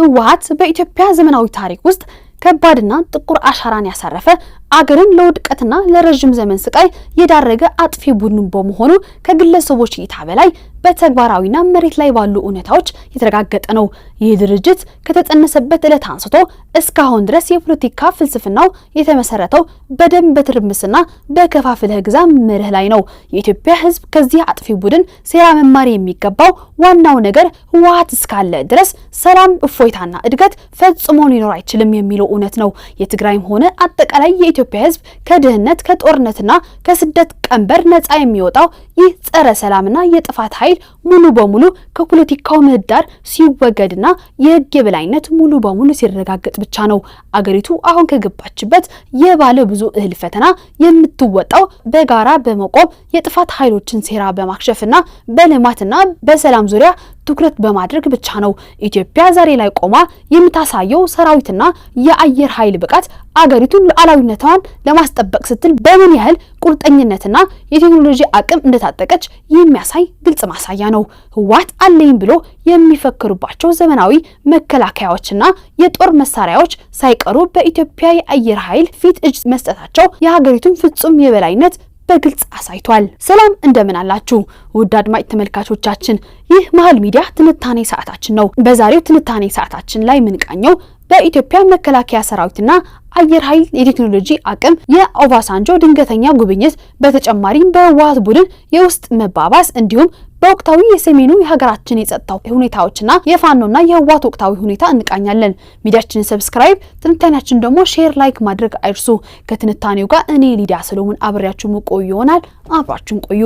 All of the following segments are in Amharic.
ህወሓት በኢትዮጵያ ዘመናዊ ታሪክ ውስጥ ከባድና ጥቁር አሻራን ያሳረፈ አገርን ለውድቀትና ለረጅም ዘመን ስቃይ የዳረገ አጥፊ ቡድን በመሆኑ ከግለሰቦች እይታ በላይ በተግባራዊና መሬት ላይ ባሉ እውነታዎች የተረጋገጠ ነው። ይህ ድርጅት ከተጸነሰበት ዕለት አንስቶ እስካሁን ድረስ የፖለቲካ ፍልስፍናው የተመሰረተው በደም በትርምስና በከፋፍለህ ግዛ መርህ ላይ ነው። የኢትዮጵያ ሕዝብ ከዚህ አጥፊ ቡድን ሴራ መማር የሚገባው ዋናው ነገር ህወሓት እስካለ ድረስ ሰላም፣ እፎይታና እድገት ፈጽሞ ሊኖር አይችልም የሚለው እውነት ነው። የትግራይም ሆነ አጠቃላይ የኢትዮጵያ ሕዝብ ከድህነት ከጦርነትና ከስደት ቀንበር ነፃ የሚወጣው ይህ ጸረ ሰላምና የጥፋት ኃይል ሙሉ በሙሉ ከፖለቲካው ምህዳር ሲወገድና የህግ የበላይነት ሙሉ በሙሉ ሲረጋገጥ ብቻ ነው። አገሪቱ አሁን ከገባችበት የባለ ብዙ እህል ፈተና የምትወጣው በጋራ በመቆም የጥፋት ኃይሎችን ሴራ በማክሸፍና በልማትና በሰላም ዙሪያ ትኩረት በማድረግ ብቻ ነው። ኢትዮጵያ ዛሬ ላይ ቆማ የምታሳየው ሰራዊትና የአየር ኃይል ብቃት አገሪቱን ሉዓላዊነቷን ለማስጠበቅ ስትል በምን ያህል ቁርጠኝነትና የቴክኖሎጂ አቅም እንደታጠቀች የሚያሳይ ግልጽ ማሳያ ነው። ህወሓት አለኝ ብሎ የሚፈክሩባቸው ዘመናዊ መከላከያዎችና የጦር መሳሪያዎች ሳይቀሩ በኢትዮጵያ የአየር ኃይል ፊት እጅ መስጠታቸው የሀገሪቱን ፍጹም የበላይነት በግልጽ አሳይቷል። ሰላም እንደምን አላችሁ ውድ አድማጭ ተመልካቾቻችን፣ ይህ መሃል ሚዲያ ትንታኔ ሰዓታችን ነው። በዛሬው ትንታኔ ሰዓታችን ላይ ምንቃኘው በኢትዮጵያ መከላከያ ሰራዊትና አየር ኃይል የቴክኖሎጂ አቅም የኦባሳንጆ ድንገተኛ ጉብኝት፣ በተጨማሪም በህወሓት ቡድን የውስጥ መባባስ እንዲሁም በወቅታዊ የሰሜኑ የሀገራችን የጸጥታ ሁኔታዎችና የፋኖና የህወሓት ወቅታዊ ሁኔታ እንቃኛለን። ሚዲያችንን ሰብስክራይብ፣ ትንታኔያችን ደግሞ ሼር፣ ላይክ ማድረግ አይርሱ። ከትንታኔው ጋር እኔ ሊዲያ ሰሎሞን አብሬያችሁ ቆዩ ይሆናል። አብራችሁን ቆዩ።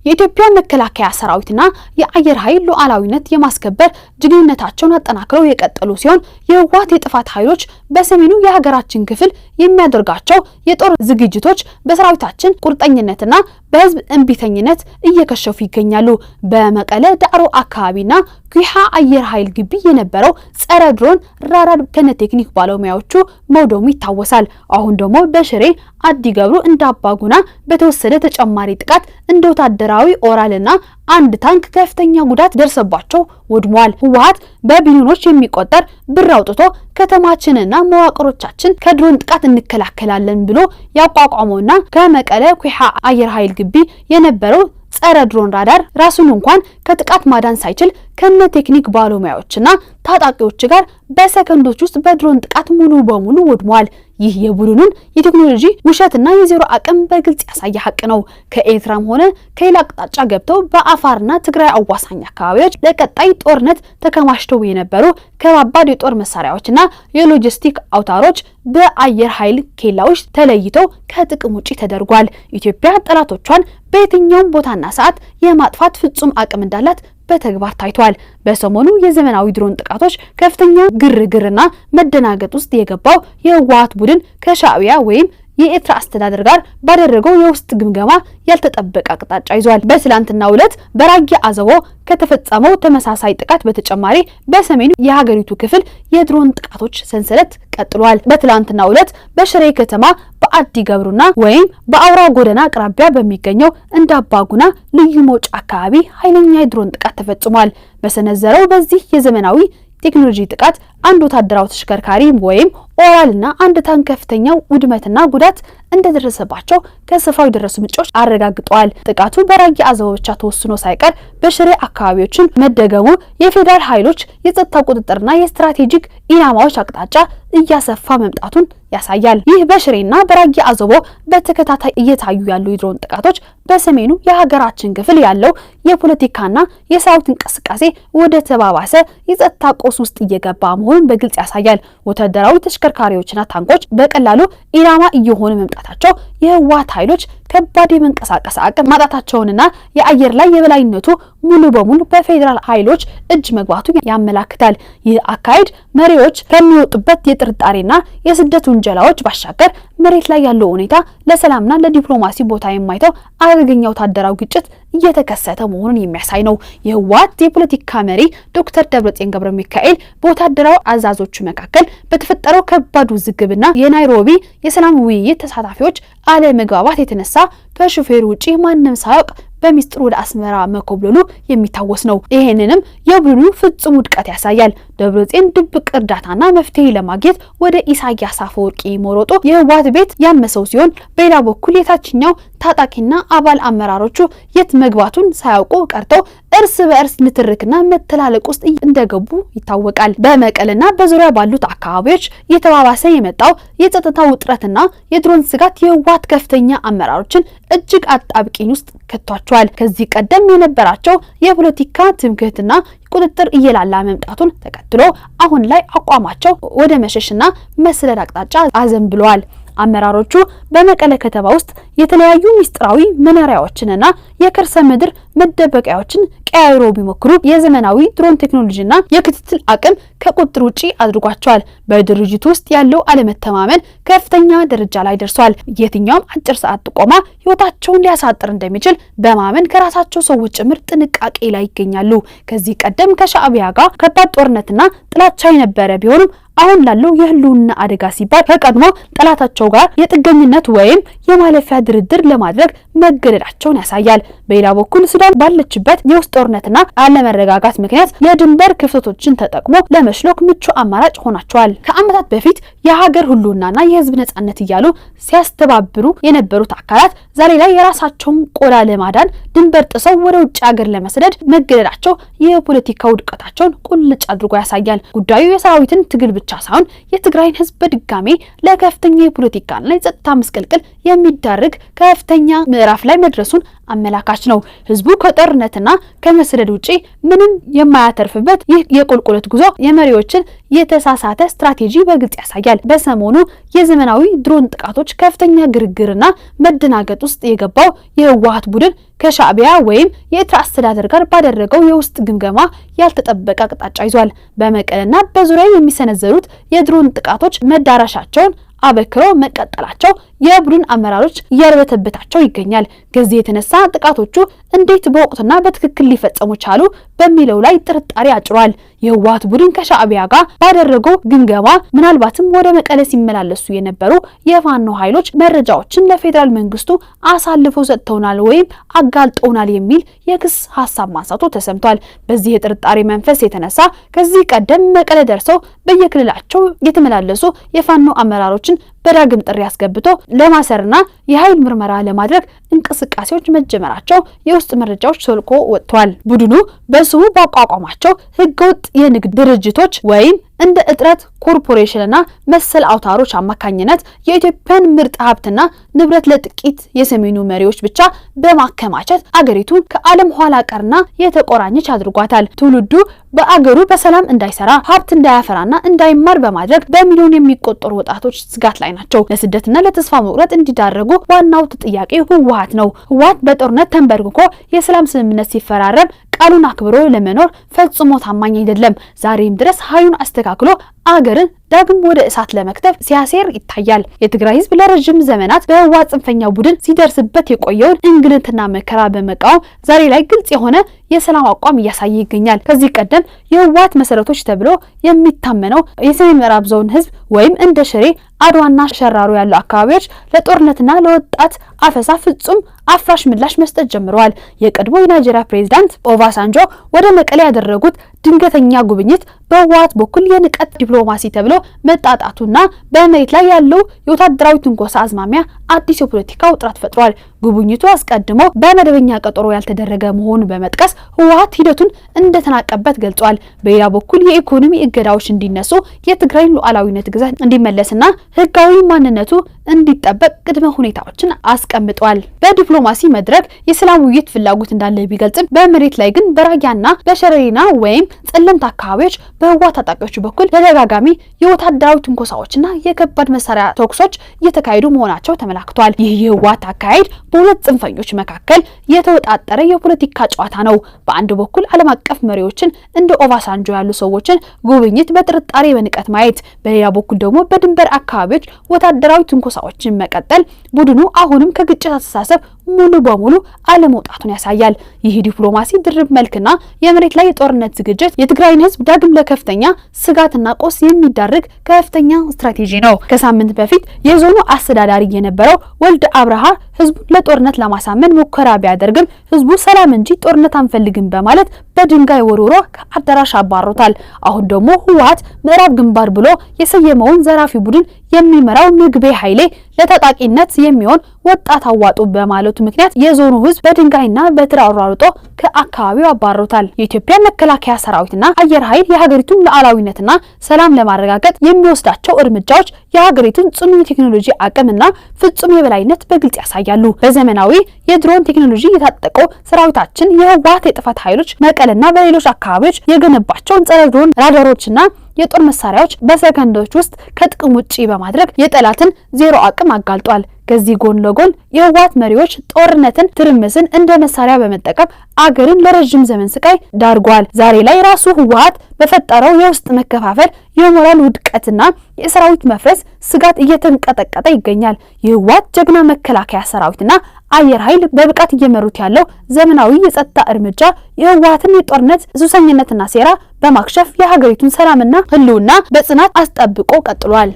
የኢትዮጵያ መከላከያ ሰራዊትና የአየር ኃይል ሉዓላዊነት የማስከበር ጀግንነታቸውን አጠናክረው የቀጠሉ ሲሆን የህወሓት የጥፋት ኃይሎች በሰሜኑ የሀገራችን ክፍል የሚያደርጋቸው የጦር ዝግጅቶች በሰራዊታችን ቁርጠኝነትና በህዝብ እንቢተኝነት እየከሸፉ ይገኛሉ። በመቀለ ዳዕሮ አካባቢና ኩሃ አየር ኃይል ግቢ የነበረው ጸረ ድሮን ራዳር ከነ ቴክኒክ ባለሙያዎቹ መውደሙ ይታወሳል። አሁን ደግሞ በሽሬ አዲገብሩ እንዳባጉና በተወሰደ ተጨማሪ ጥቃት እንደ ወታደራዊ ኦራልና አንድ ታንክ ከፍተኛ ጉዳት ደርሰባቸው ወድሟል። ህወሓት በቢሊዮኖች የሚቆጠር ብር አውጥቶ ከተማችንና መዋቅሮቻችን ከድሮን ጥቃት እንከላከላለን ብሎ ያቋቋመውና ከመቀለ ኩሃ አየር ኃይል ግቢ የነበረው ጸረ ድሮን ራዳር ራሱን እንኳን ከጥቃት ማዳን ሳይችል ከነ ቴክኒክ ባለሙያዎችና ታጣቂዎች ጋር በሰከንዶች ውስጥ በድሮን ጥቃት ሙሉ በሙሉ ወድሟል። ይህ የቡድኑን የቴክኖሎጂ ውሸትና የዜሮ አቅም በግልጽ ያሳየ ሀቅ ነው። ከኤርትራም ሆነ ከሌላ አቅጣጫ ገብተው በአፋርና ትግራይ አዋሳኝ አካባቢዎች ለቀጣይ ጦርነት ተከማችተው የነበሩ ከባባድ የጦር መሳሪያዎችና የሎጂስቲክ አውታሮች በአየር ኃይል ኬላዎች ተለይተው ከጥቅም ውጪ ተደርጓል። ኢትዮጵያ ጠላቶቿን በየትኛውም ቦታና ሰዓት የማጥፋት ፍጹም አቅም እንዳላት በተግባር ታይቷል። በሰሞኑ የዘመናዊ ድሮን ጥቃቶች ከፍተኛ ግርግርና መደናገጥ ውስጥ የገባው የህወሓት ቡድን ከሻዕቢያ ወይም የኤርትራ አስተዳደር ጋር ባደረገው የውስጥ ግምገማ ያልተጠበቀ አቅጣጫ ይዟል። በትላንትናው ዕለት በራያ አዘቦ ከተፈጸመው ተመሳሳይ ጥቃት በተጨማሪ በሰሜኑ የሀገሪቱ ክፍል የድሮን ጥቃቶች ሰንሰለት ቀጥሏል። በትላንትናው ዕለት በሽሬ ከተማ በአዲገብሩና ወይም በአውራ ጎዳና አቅራቢያ በሚገኘው እንዳባጉና ልዩ መውጫ አካባቢ ኃይለኛ የድሮን ጥቃት ተፈጽሟል። በሰነዘረው በዚህ የዘመናዊ ቴክኖሎጂ ጥቃት አንድ ወታደራዊ ተሽከርካሪ ወይም ኦራልና አንድ ታንክ ከፍተኛ ውድመትና ጉዳት እንደደረሰባቸው ከስፍራው የደረሱ ምንጮች አረጋግጠዋል። ጥቃቱ በራያ አዘቦ ብቻ ተወስኖ ሳይቀር በሽሬ አካባቢዎችን መደገሙ የፌዴራል ኃይሎች የጸጥታ ቁጥጥርና የስትራቴጂክ ኢላማዎች አቅጣጫ እያሰፋ መምጣቱን ያሳያል። ይህ በሽሬና በራያ አዘቦ በተከታታይ እየታዩ ያሉ የድሮን ጥቃቶች በሰሜኑ የሀገራችን ክፍል ያለው የፖለቲካና የሰራዊት እንቅስቃሴ ወደ ተባባሰ የጸጥታ ቀውስ ውስጥ እየገባ መሆኑን በግልጽ ያሳያል። ወታደራዊ ተሽከርካሪዎችና ታንኮች በቀላሉ ኢላማ እየሆኑ መምጣታቸው የህወሓት ኃይሎች ከባድ የመንቀሳቀስ አቅም ማጣታቸውንና የአየር ላይ የበላይነቱ ሙሉ በሙሉ በፌዴራል ኃይሎች እጅ መግባቱ ያመላክታል። ይህ አካሄድ መሪዎች ከሚወጡበት የጥርጣሬና የስደት ውንጀላዎች ባሻገር መሬት ላይ ያለው ሁኔታ ለሰላምና ለዲፕሎማሲ ቦታ የማይተው አደገኛ ወታደራዊ ግጭት እየተከሰተ መሆኑን የሚያሳይ ነው። የህወሓት የፖለቲካ መሪ ዶክተር ደብረጽዮን ገብረሚካኤል በወታደራዊ አዛዦቹ መካከል በተፈጠረው ከባድ ውዝግብና የናይሮቢ የሰላም ውይይት ተሳታፊዎች አለመግባባት የተነሳ ከሹፌሩ ውጪ ማንም ሳያውቅ በሚስጥር ወደ አስመራ መኮብለሉ የሚታወስ ነው። ይሄንንም የቡድኑ ፍጹም ውድቀት ያሳያል። ደብረጽዮን ድብቅ እርዳታና መፍትሄ ለማግኘት ወደ ኢሳያስ አፈወርቂ መሮጡ የህወሓት ቤት ያመሰው ሲሆን፣ በሌላ በኩል የታችኛው ታጣቂና አባል አመራሮቹ የት መግባቱን ሳያውቁ ቀርተው እርስ በእርስ ንትርክና መተላለቅ ውስጥ እንደገቡ ይታወቃል። በመቀለና በዙሪያ ባሉት አካባቢዎች እየተባባሰ የመጣው የጸጥታ ውጥረትና የድሮን ስጋት የህወሓት ከፍተኛ አመራሮችን እጅግ አጣብቂኝ ውስጥ ከቷቸዋል። ከዚህ ቀደም የነበራቸው የፖለቲካ ትምክህትና ቁጥጥር እየላላ መምጣቱን ተከትሎ አሁን ላይ አቋማቸው ወደ መሸሽና መስለል አቅጣጫ አዘንብለዋል። አመራሮቹ በመቀለ ከተማ ውስጥ የተለያዩ ሚስጥራዊ መኖሪያዎችንና የከርሰ ምድር መደበቂያዎችን ቀያይሮ ቢሞክሩ የዘመናዊ ድሮን ቴክኖሎጂና የክትትል አቅም ከቁጥጥር ውጪ አድርጓቸዋል። በድርጅቱ ውስጥ ያለው አለመተማመን ከፍተኛ ደረጃ ላይ ደርሷል። የትኛውም አጭር ሰዓት ጥቆማ ህይወታቸውን ሊያሳጥር እንደሚችል በማመን ከራሳቸው ሰዎች ጭምር ጥንቃቄ ላይ ይገኛሉ። ከዚህ ቀደም ከሻዕቢያ ጋር ከባድ ጦርነትና ጥላቻ የነበረ ቢሆንም አሁን ላለው የህልውና አደጋ ሲባል ከቀድሞ ጠላታቸው ጋር የጥገኝነት ወይም የማለፊያ ድርድር ለማድረግ መገደዳቸውን ያሳያል። በሌላ በኩል ሱዳን ባለችበት የውስጥ ጦርነትና አለመረጋጋት ምክንያት የድንበር ክፍተቶችን ተጠቅሞ ለመሽሎክ ምቹ አማራጭ ሆናቸዋል። ከዓመታት በፊት የሀገር ህልውናና የህዝብ ነጻነት እያሉ ሲያስተባብሩ የነበሩት አካላት ዛሬ ላይ የራሳቸውን ቆዳ ለማዳን ድንበር ጥሰው ወደ ውጭ ሀገር ለመስደድ መገደዳቸው የፖለቲካ ውድቀታቸውን ቁልጭ አድርጎ ያሳያል። ጉዳዩ የሰራዊትን ትግል ብቻ ሳይሆን የትግራይን ህዝብ በድጋሜ ለከፍተኛ የፖለቲካና የጸጥታ መስቀልቅል የሚዳርግ ከፍተኛ ምዕራፍ ላይ መድረሱን አመላካች ነው። ህዝቡ ከጦርነትና ከመስደድ ውጪ ምንም የማያተርፍበት ይህ የቁልቁለት ጉዞ የመሪዎችን የተሳሳተ ስትራቴጂ በግልጽ ያሳያል። በሰሞኑ የዘመናዊ ድሮን ጥቃቶች ከፍተኛ ግርግርና መደናገጥ ውስጥ የገባው የህወሓት ቡድን ከሻዕቢያ ወይም የኤርትራ አስተዳደር ጋር ባደረገው የውስጥ ግምገማ ያልተጠበቀ አቅጣጫ ይዟል። በመቀለና በዙሪያው የሚሰነዘሩት የድሮን ጥቃቶች መዳረሻቸውን አበክሮ መቀጠላቸው የቡድን አመራሮች እያርበተበታቸው ይገኛል። ከዚህ የተነሳ ጥቃቶቹ እንዴት በወቅቱና በትክክል ሊፈጸሙ ቻሉ በሚለው ላይ ጥርጣሬ አጭሯል። የህወሓት ቡድን ከሻዕቢያ ጋር ባደረገው ግምገማ ምናልባትም ወደ መቀለ ሲመላለሱ የነበሩ የፋኖ ኃይሎች መረጃዎችን ለፌዴራል መንግስቱ አሳልፈው ሰጥተውናል ወይም አጋልጠውናል የሚል የክስ ሀሳብ ማንሳቱ ተሰምቷል። በዚህ የጥርጣሬ መንፈስ የተነሳ ከዚህ ቀደም መቀለ ደርሰው በየክልላቸው የተመላለሱ የፋኖ አመራሮችን በዳግም ጥሪ አስገብቶ ለማሰርና የኃይል ምርመራ ለማድረግ እንቅስቃሴዎች መጀመራቸው የውስጥ መረጃዎች ሶልኮ ወጥቷል። ቡድኑ በስሙ ባቋቋማቸው ህገወጥ የንግድ ድርጅቶች ወይም እንደ እጥረት ኮርፖሬሽንና መሰል አውታሮች አማካኝነት የኢትዮጵያን ምርጥ ሀብትና ንብረት ለጥቂት የሰሜኑ መሪዎች ብቻ በማከማቸት አገሪቱን ከዓለም ኋላ ቀርና የተቆራኘች አድርጓታል። ትውልዱ በአገሩ በሰላም እንዳይሰራ፣ ሀብት እንዳያፈራና እንዳይማር በማድረግ በሚሊዮን የሚቆጠሩ ወጣቶች ስጋት ላይ ናቸው። ለስደትና ለተስፋ መቁረጥ እንዲዳረጉ ዋናው ተጠያቂ ህወሓት ነው። ህወሓት በጦርነት ተንበርክኮ የሰላም ስምምነት ሲፈራረም ቃሉን አክብሮ ለመኖር ፈጽሞ ታማኝ አይደለም። ዛሬም ድረስ ኃይሉን አስተካክሎ አገርን ዳግም ወደ እሳት ለመክተፍ ሲያሴር ይታያል። የትግራይ ህዝብ ለረጅም ዘመናት በህወሓት ጽንፈኛ ቡድን ሲደርስበት የቆየውን እንግልትና መከራ በመቃወም ዛሬ ላይ ግልጽ የሆነ የሰላም አቋም እያሳየ ይገኛል። ከዚህ ቀደም የህወሓት መሰረቶች ተብሎ የሚታመነው የሰሜን ምዕራብ ዞን ህዝብ ወይም እንደ ሽሬ፣ አድዋና ሸራሮ ያሉ አካባቢዎች ለጦርነትና ለወጣት አፈሳ ፍጹም አፍራሽ ምላሽ መስጠት ጀምረዋል። የቀድሞ የናይጄሪያ ፕሬዝዳንት ኦባሳንጆ ወደ መቀሌ ያደረጉት ድንገተኛ ጉብኝት በህወሓት በኩል የንቀት ዲፕሎማሲ ተብሎ መጣጣቱና በመሬት ላይ ያለው የወታደራዊ ትንኮሳ አዝማሚያ አዲስ የፖለቲካ ውጥረት ፈጥሯል። ጉብኝቱ አስቀድሞ በመደበኛ ቀጠሮ ያልተደረገ መሆኑን በመጥቀስ ህወሓት ሂደቱን እንደተናቀበት ገልጿል። በሌላ በኩል የኢኮኖሚ እገዳዎች እንዲነሱ፣ የትግራይ ሉዓላዊነት ግዛት እንዲመለስና ህጋዊ ማንነቱ እንዲጠበቅ ቅድመ ሁኔታዎችን አስቀምጧል። በዲፕሎማሲ መድረክ የሰላም ውይይት ፍላጎት እንዳለ ቢገልጽም በመሬት ላይ ግን በራያና በሸረሪና ወይም ጸለምት አካባቢዎች በህወሓት ታጣቂዎች በኩል ተደጋጋሚ የወታደራዊ ትንኮሳዎችና የከባድ መሳሪያ ተኩሶች እየተካሄዱ መሆናቸው ተመላክቷል። ይህ የህወሓት አካሄድ በሁለት ጽንፈኞች መካከል የተወጣጠረ የፖለቲካ ጨዋታ ነው። በአንድ በኩል ዓለም አቀፍ መሪዎችን እንደ ኦባሳንጆ ያሉ ሰዎችን ጉብኝት በጥርጣሬ በንቀት ማየት፣ በሌላ በኩል ደግሞ በድንበር አካባቢዎች ወታደራዊ ትንኮሳዎችን መቀጠል ቡድኑ አሁንም ከግጭት አስተሳሰብ ሙሉ በሙሉ አለመውጣቱን ያሳያል። ይህ ዲፕሎማሲ ድርብ መልክና የመሬት ላይ የጦርነት ዝግጅት የትግራይን ህዝብ ዳግም ለከፍተኛ ስጋትና ቆስ የሚዳርግ ከፍተኛ ስትራቴጂ ነው። ከሳምንት በፊት የዞኑ አስተዳዳሪ የነበረው ወልደ አብርሃ ህዝቡን ለጦርነት ለማሳመን ሙከራ ቢያደርግም ህዝቡ ሰላም እንጂ ጦርነት አንፈልግም በማለት በድንጋይ ወርውሮ ከአዳራሽ አባሮታል። አሁን ደግሞ ህወሓት ምዕራብ ግንባር ብሎ የሰየመውን ዘራፊ ቡድን የሚመራው ምግቤ ኃይሌ ለታጣቂነት የሚሆን ወጣት አዋጡ በማለቱ ምክንያት የዞኑ ህዝብ በድንጋይና በትር አሯሩጦ ከአካባቢው አባሮታል። የኢትዮጵያ መከላከያ ሰራዊትና አየር ኃይል የሀገሪቱን ሉዓላዊነትና ሰላም ለማረጋገጥ የሚወስዳቸው እርምጃዎች የሀገሪቱን ጽኑ የቴክኖሎጂ አቅምና ፍጹም የበላይነት በግልጽ ያሳያሉ። በዘመናዊ የድሮን ቴክኖሎጂ የታጠቀው ሰራዊታችን የህወሓት የጥፋት ኃይሎች መቀለና በሌሎች አካባቢዎች የገነባቸውን ጸረ ድሮን ራዳሮችና የጦር መሳሪያዎች በሰከንዶች ውስጥ ከጥቅም ውጪ በማድረግ የጠላትን ዜሮ አቅም አጋልጧል። ከዚህ ጎን ለጎን የህወሓት መሪዎች ጦርነትን፣ ትርምስን እንደ መሳሪያ በመጠቀም አገርን ለረጅም ዘመን ስቃይ ዳርጓል። ዛሬ ላይ ራሱ ህወሓት በፈጠረው የውስጥ መከፋፈል፣ የሞራል ውድቀትና የሰራዊት መፍረስ ስጋት እየተንቀጠቀጠ ይገኛል። የህወሓት ጀግና መከላከያ ሰራዊትና አየር ኃይል በብቃት እየመሩት ያለው ዘመናዊ የጸጥታ እርምጃ የህወሓትን የጦርነት ሱሰኝነትና ሴራ በማክሸፍ የሀገሪቱን ሰላምና ህልውና በጽናት አስጠብቆ ቀጥሏል።